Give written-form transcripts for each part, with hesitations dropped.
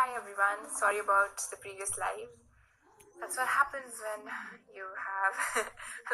Hi everyone, sorry about the previous live. That's what happens when you have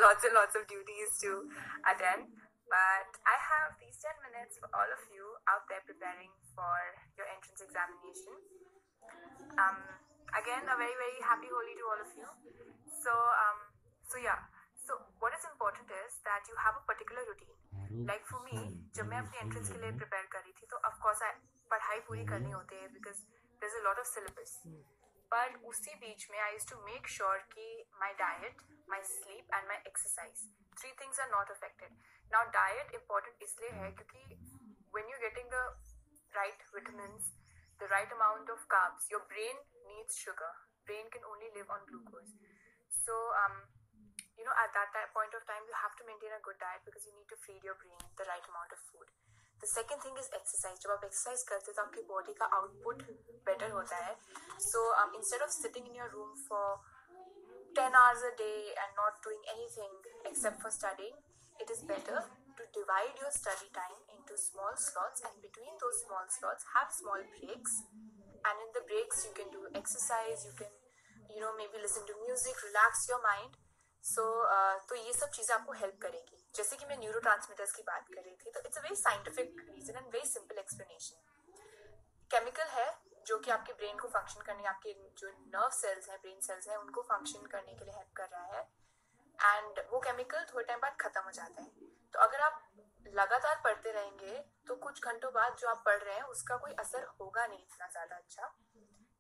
lots and lots of duties to attend. But I have these 10 minutes for all of you out there preparing for your entrance examination. Um, Again, a very, very happy Holi to all of you. So, um, so yeah. So what is important is that you have a particular routine. Like for me, जब मैं अपनी entrance के लिए prepare कर रही थी, तो of course पढ़ाई पूरी करनी होती है because there's a lot of syllabus. But उसी बीच में I used to make sure कि my diet, my sleep and my exercise, three things are not affected. Now diet important इसलिए है क्योंकि when you're getting the right vitamins, the right amount of carbs, your brain needs sugar. Brain can only live on glucose. So at that point of time, you have to maintain a good diet because you need to feed your brain the right amount of food. The second thing is exercise. जब आप exercise करते हो तो आपकी body का output better होता है. So instead of sitting in your room for 10 hours a day and not doing anything except for studying, it is better to divide your study time into small slots, and between those small slots have small breaks, and in the breaks you can do exercise, you can maybe listen to music, relax your mind. तो ये सब चीज़ें आपको help करेगी. जैसे कि मैं neurotransmitters की बात कर रही थी, तो it's a very scientific reason and very simple explanation. Chemical है जो कि आपके ब्रेन को फंक्शन करने, आपके जो नर्व सेल्स हैं, ब्रेन सेल्स हैं, उनको फंक्शन करने के लिए हेल्प कर रहा है. एंड वो केमिकल थोड़े टाइम बाद खत्म हो जाता है. तो अगर आप लगातार पढ़ते रहेंगे तो कुछ घंटों बाद जो आप पढ़ रहे हैं उसका कोई असर होगा नहीं इतना ज़्यादा अच्छा,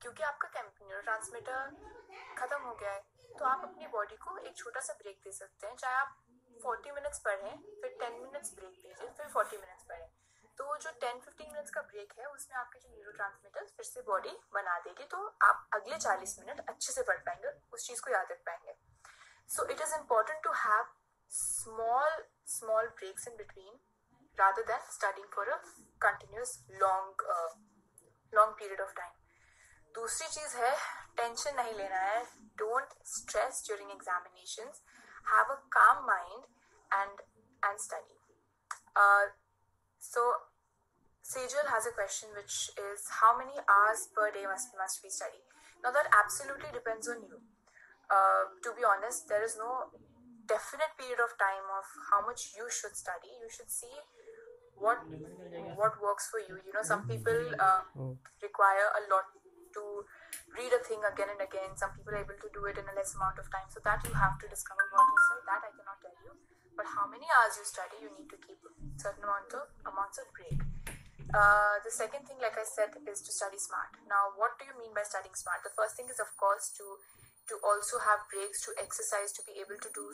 क्योंकि आपका न्यूरोट्रांसमीटर खत्म हो गया है. तो आप अपनी बॉडी को एक छोटा सा ब्रेक दे सकते हैं. चाहे आप 40 मिनट्स पढ़ें, फिर 10 मिनट्स ब्रेक दीजिए, फिर 40 मिनट्स पढ़ें. तो वो जो 10-15 मिनट्स का ब्रेक है उसमें आपके जो न्यूरोट्रांसमीटर्स फिर से बॉडी बना देगी, तो आप अगले 40 मिनट अच्छे से पढ़ पाएंगे, उस चीज़ को याद रख पाएंगे. So it is important to have small breaks in between rather than studying for a continuous long period of time. दूसरी चीज़ है, टेंशन नहीं लेना है. Don't stress during examinations. Have a calm mind and study. So Sejal has a question which is, how many hours per day must we study? Now that absolutely depends on you. To be honest, there is no definite period of time of how much you should study. You should see what works for you. Some people require a lot to read a thing again and again. Some people are able to do it in a less amount of time. So that you have to discover about yourself. That I cannot tell you. But how many hours you study, you need to keep certain amounts of break. The second thing, like I said, is to study smart. Now, what do you mean by studying smart? The first thing is, of course, to also have breaks, to exercise, to be able to do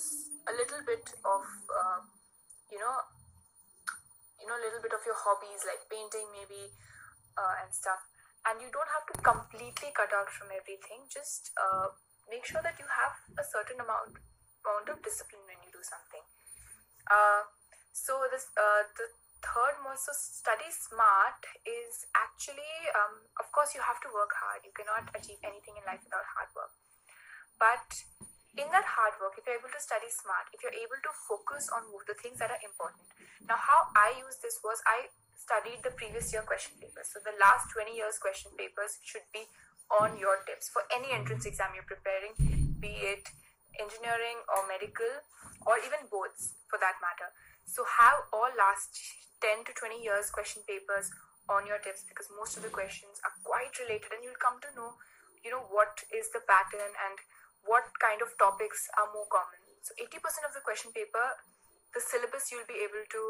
a little bit of a little bit of your hobbies like painting maybe, and stuff. And you don't have to completely cut out from everything. Just make sure that you have a certain amount of discipline when you do something. So the third most, so study smart is actually, of course you have to work hard. You cannot achieve anything in life without hard work. But in that hard work, if you're able to study smart, if you're able to focus on the things that are important. Now, how I used this was I studied the previous year question papers. So the last 20 years question papers should be on your tips for any entrance exam you're preparing, be it engineering or medical or even boards for that matter. So have all last 10 to 20 years question papers on your tips, because most of the questions are quite related and you'll come to know what is the pattern and what kind of topics are more common. So 80% of the question paper, the syllabus you'll be able to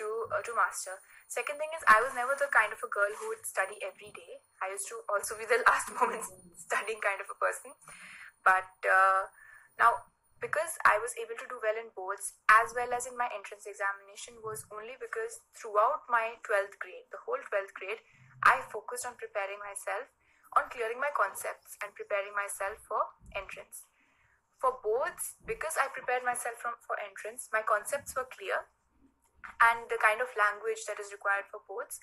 to master. Second thing is, I was never the kind of a girl who would study every day. I used to also be the last moment studying kind of a person. But now, because I was able to do well in boards as well as in my entrance examination, was only because throughout my 12th grade, the whole 12th grade, I focused on preparing myself, on clearing my concepts and preparing myself for entrance. For boards, because I prepared myself for entrance, my concepts were clear, and the kind of language that is required for boards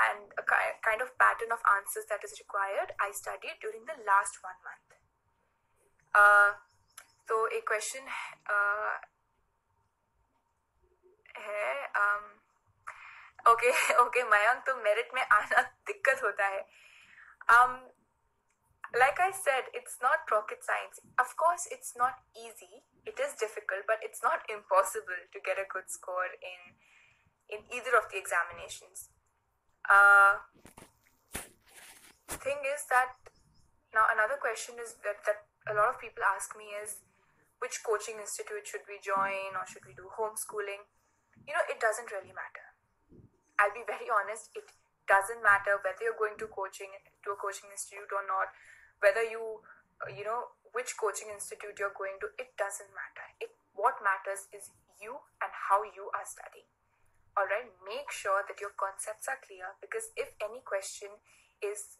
and a kind of pattern of answers that is required, I studied during the last 1 month. So a question है, Okay, okay, Mayank, तो merit में आना दिक्कत होता है. Like I said, it's not rocket science. Of course, it's not easy. It is difficult, but it's not impossible to get a good score in either of the examinations. Thing is that now another question is that a lot of people ask me is, which coaching institute should we join, or should we do homeschooling? It doesn't really matter. I'll be very honest, it doesn't matter whether you're going to a coaching institute or not, whether which coaching institute you're going to, it doesn't matter. What matters is you and how you are studying. Alright, make sure that your concepts are clear, because if any question is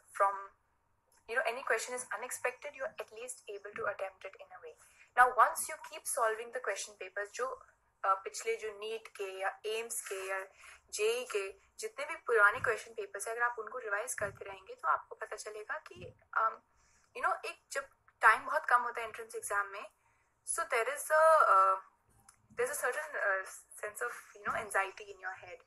any question is unexpected, you're at least able to attempt it in a way. Now, once you keep solving the question papers, पिछले जो NEET के या AIIMS के या JEE के जितने भी पुराने क्वेश्चन पेपर्स है, अगर आप उनको रिवाइज करते रहेंगे तो आपको पता चलेगा कि एक जब टाइम बहुत कम होता है एंट्रेंस एग्जाम में, so there's a certain sense of anxiety in your head.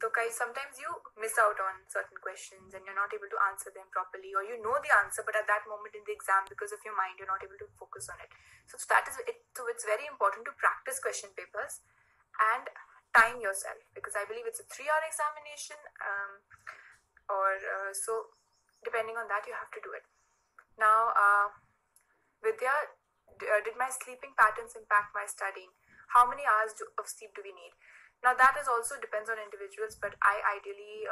So guys, sometimes you miss out on certain questions and you're not able to answer them properly, or you know the answer, but at that moment in the exam, because of your mind, you're not able to focus on it. So that is it. So it's very important to practice question papers and time yourself, because I believe it's a 3-hour examination, so depending on that, you have to do it. Now, Vidya, did my sleeping patterns impact my studying? How many hours of sleep do we need? Now that is also depends on individuals, but I ideally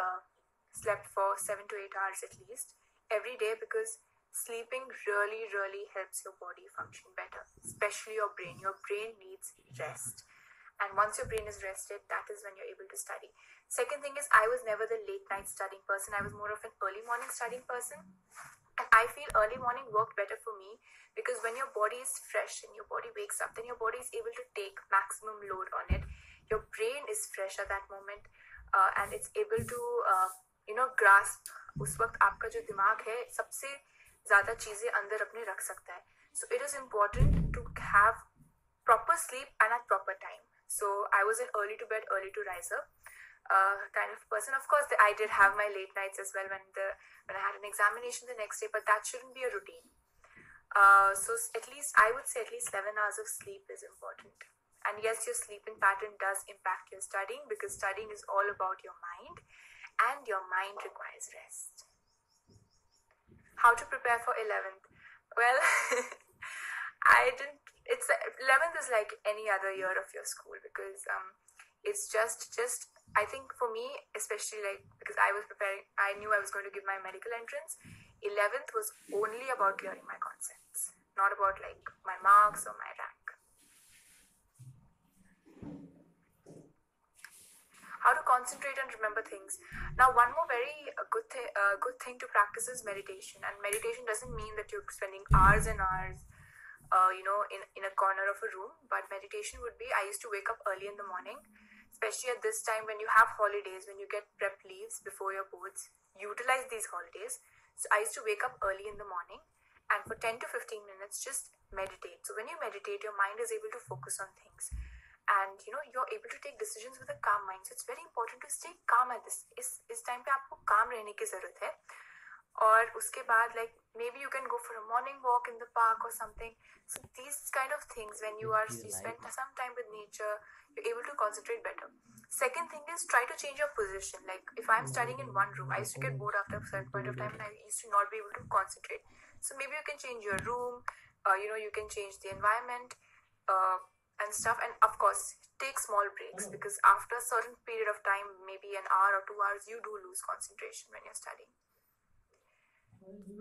slept for 7 to 8 hours at least every day, because sleeping really, really helps your body function better, especially your brain. Your brain needs rest. And once your brain is rested, that is when you're able to study. Second thing is, I was never the late night studying person. I was more of an early morning studying person. And I feel early morning worked better for me, because when your body is fresh and your body wakes up, then your body is able to take maximum load on it. Your brain is fresh at that moment, and it's able to grasp. उस वक्त आपका जो दिमाग है सबसे ज़्यादा चीज़ें अंदर अपने रख सकता है. So it is important to have proper sleep and at proper time. So I was an early to bed, early to rise up kind of person. Of course, I did have my late nights as well when I had an examination the next day, but that shouldn't be a routine. So I would say at least 11 hours of sleep is important. And yes, your sleeping pattern does impact your studying, because studying is all about your mind, and your mind requires rest. How to prepare for 11th? Well, 11th is like any other year of your school, because it's just I think for me, especially because I knew I was going to give my medical entrance. 11th was only about clearing my concepts, not about my marks or my rank. How to concentrate and remember things. Now, one more very good thing to practice is meditation. And meditation doesn't mean that you're spending hours and hours, in a corner of a room. But meditation would be, I used to wake up early in the morning, especially at this time when you have holidays, when you get prep leaves before your boards. Utilize these holidays. So I used to wake up early in the morning, and for 10 to 15 minutes, just meditate. So when you meditate, your mind is able to focus on things. And you're able to take decisions with a calm mind. So it's very important to stay calm at इस time पे आपको calm रहने की ज़रूरत है. और उसके बाद maybe you can go for a morning walk in the park or something. So these kind of things, when you spend some time with nature, you're able to concentrate better. Second thing is, try to change your position. If I'm studying in one room, I used to get bored after a certain point of time, and I used to not be able to concentrate. So maybe you can change your room, you can change the environment, and stuff. And of course, take small breaks, because after a certain period of time, maybe an hour or 2 hours, you do lose concentration when you're studying.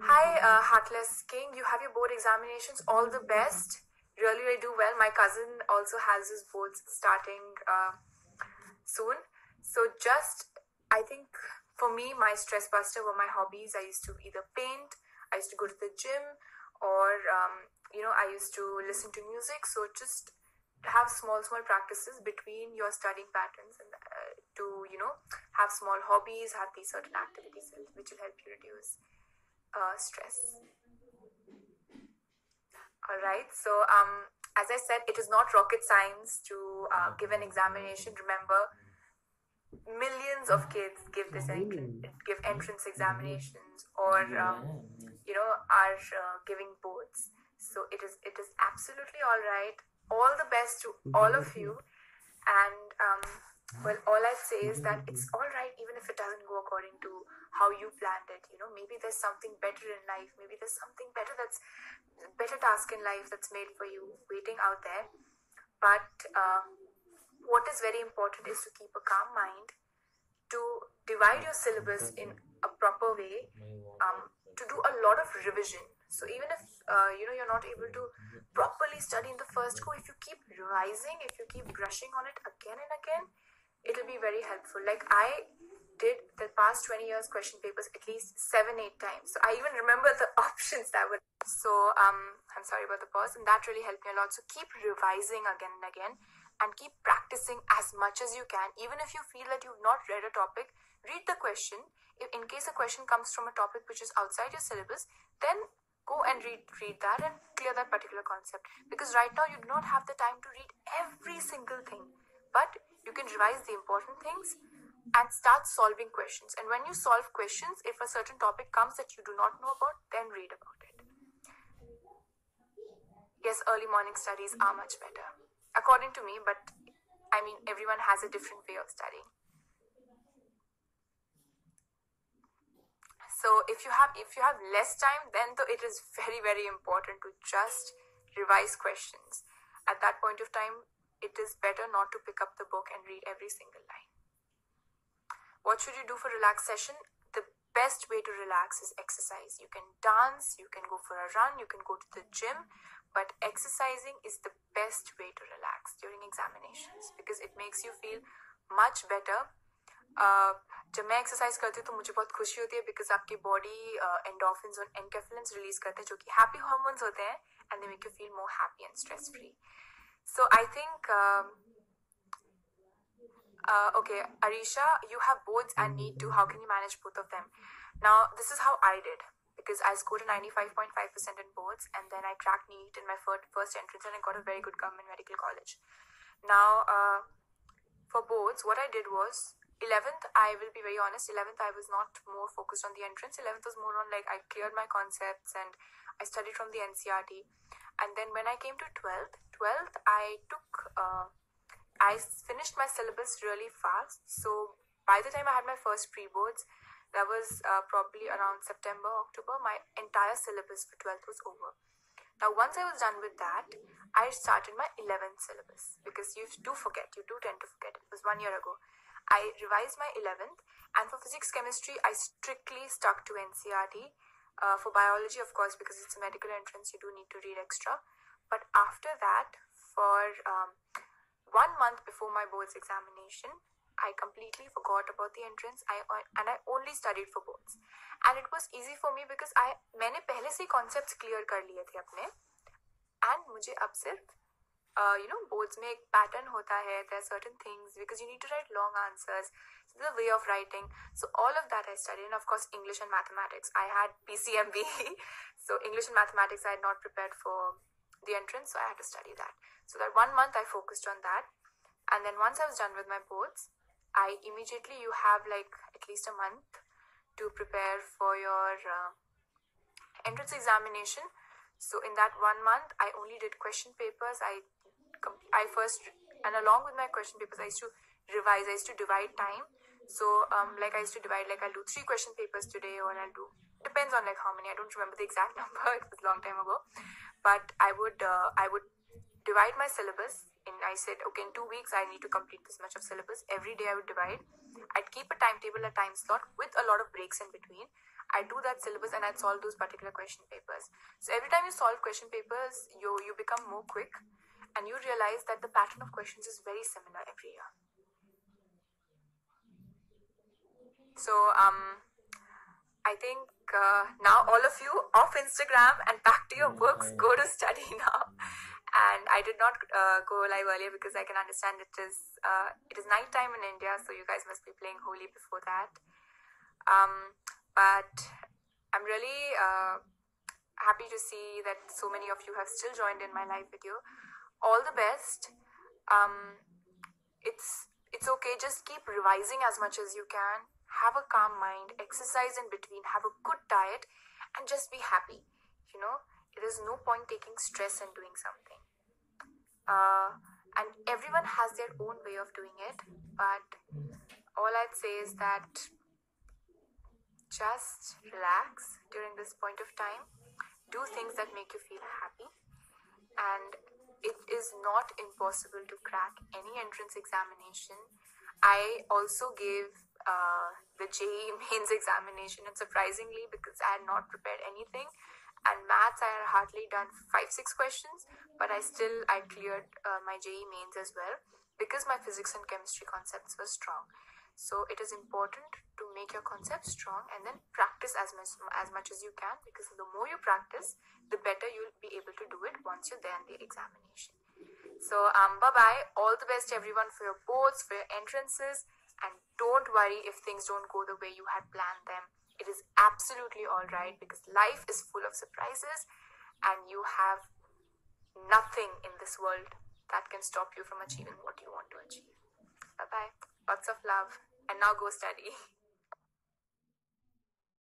Hi, Heartless King, you have your board examinations. All the best. Really, really do well. My cousin also has his boards starting soon. So I think for me, my stress buster were my hobbies. I used to either paint, I used to go to the gym, or I used to listen to music. So just have small practices between your studying patterns, and to have small hobbies, have these certain activities which will help you reduce stress. All right, so as I said, it is not rocket science to give an examination. Remember, millions thousands of kids give entrance examinations, or are giving boards. So it is absolutely all right. All the best to all of you. And well, all I'd say is that it's all right even if it doesn't go according to how you planned it. Maybe there's something better in life. Maybe there's something better, that's better task in life that's made for you waiting out there. But what is very important is to keep a calm mind, to divide your syllabus in a proper way, to do a lot of revision. So even if you're not able to properly study in the first go, if you keep revising, if you keep brushing on it again and again, it'll be very helpful. Like I did the past 20 years question papers at least 7-8 times. So I even remember the options that were. So I'm sorry about the pause, and that really helped me a lot. So keep revising again and again, and keep practicing as much as you can. Even if you feel that you've not read a topic, read the question. If in case a question comes from a topic which is outside your syllabus, then go and read that and clear that particular concept. Because right now you do not have the time to read every single thing, but you can revise the important things and start solving questions. And when you solve questions, if a certain topic comes that you do not know about, then read about it. Yes, early morning studies are much better, according to me, but I mean, everyone has a different way of studying. So if you have less time, then though it is very, very important to just revise questions. At that point of time, it is better not to pick up the book and read every single line. What should you do for relaxed session? The best way to relax is exercise. You can dance, you can go for a run, you can go to the gym, but exercising is the best way to relax during examinations because it makes you feel much better. जब मैं exercise करती हूँ तो मुझे बहुत खुशी होती है बिकॉज आपकी बॉडी एंडोर्फिन्स और एनकेफेलिन्स रिलीज करते हैं जो कि हैप्पी हार्मोन्स होते हैं and they make you feel more happy and stress free. So I think okay, Arisha, you have boards and NEET too. How can you manage both of them? Now, this is how I did because I scored a 95.5% in boards and then I cracked NEET in my first entrance and I got a very good government medical college. Now, for boards, what I did was 11th, I will be very honest, 11th I was not more focused on the entrance. 11th was more on like I cleared my concepts and I studied from the NCRT. And then when I came to 12th I finished my syllabus really fast. So by the time I had my first pre-boards, that was probably around September, October, my entire syllabus for 12th was over. Now, once I was done with that, I started my 11th syllabus because you do tend to forget. It was 1 year ago. I revised my 11th, and for physics, chemistry, I strictly stuck to NCRT. For biology, of course, because it's a medical entrance, you do need to read extra. But after that, for 1 month before my boards examination, I completely forgot about the entrance. I only studied for boards, and it was easy for me because मैंने पहले से concepts clear कर लिए थे अपने, and मुझे अब सिर्फ boards में एक pattern होता है. There are certain things because you need to write long answers. So there's a way of writing. So all of that I studied, and of course English and mathematics. I had PCMB, so English and mathematics I had not prepared for the entrance, so I had to study that. So that 1 month I focused on that, and then once I was done with my boards, you have like at least a month to prepare for your entrance examination. So in that 1 month, I only did question papers. I first, and along with my question papers, I used to revise. I used to divide time. So like I used to divide, like I'll do 3 question papers today, or I'll do, depends on like how many. I don't remember the exact number. It was a long time ago. But I would divide my syllabus. I said, okay, in 2 weeks, I need to complete this much of syllabus. Every day I would divide. I'd keep a timetable, a time slot with a lot of breaks in between. I'd do that syllabus and I'd solve those particular question papers. So every time you solve question papers, you become more quick and you realize that the pattern of questions is very similar every year. So I think now all of you off Instagram and back to your books, go to study now. And I did not go live earlier because I can understand it is nighttime in India, so you guys must be playing Holi before that. But I'm really happy to see that so many of you have still joined in my live video. All the best. It's okay, just keep revising as much as you can. Have a calm mind, exercise in between, have a good diet, and just be happy. You know, it is no point taking stress and doing something. And everyone has their own way of doing it, but all I'd say is that just relax during this point of time. Do things that make you feel happy, and it is not impossible to crack any entrance examination. I also gave the JEE mains examination, and surprisingly, because I had not prepared anything, and maths I had hardly done 5-6 questions, but I cleared my JEE mains as well, because my physics and chemistry concepts were strong. So it is important to make your concepts strong and then practice as much as you can, because the more you practice, the better you'll be able to do it once you're there in the examination. So bye-bye. All the best everyone for your boards, for your entrances, and don't worry if things don't go the way you had planned them. It is absolutely all right, because life is full of surprises and you have nothing in this world that can stop you from achieving what you want to achieve. Bye-bye. Lots of love. And now go study.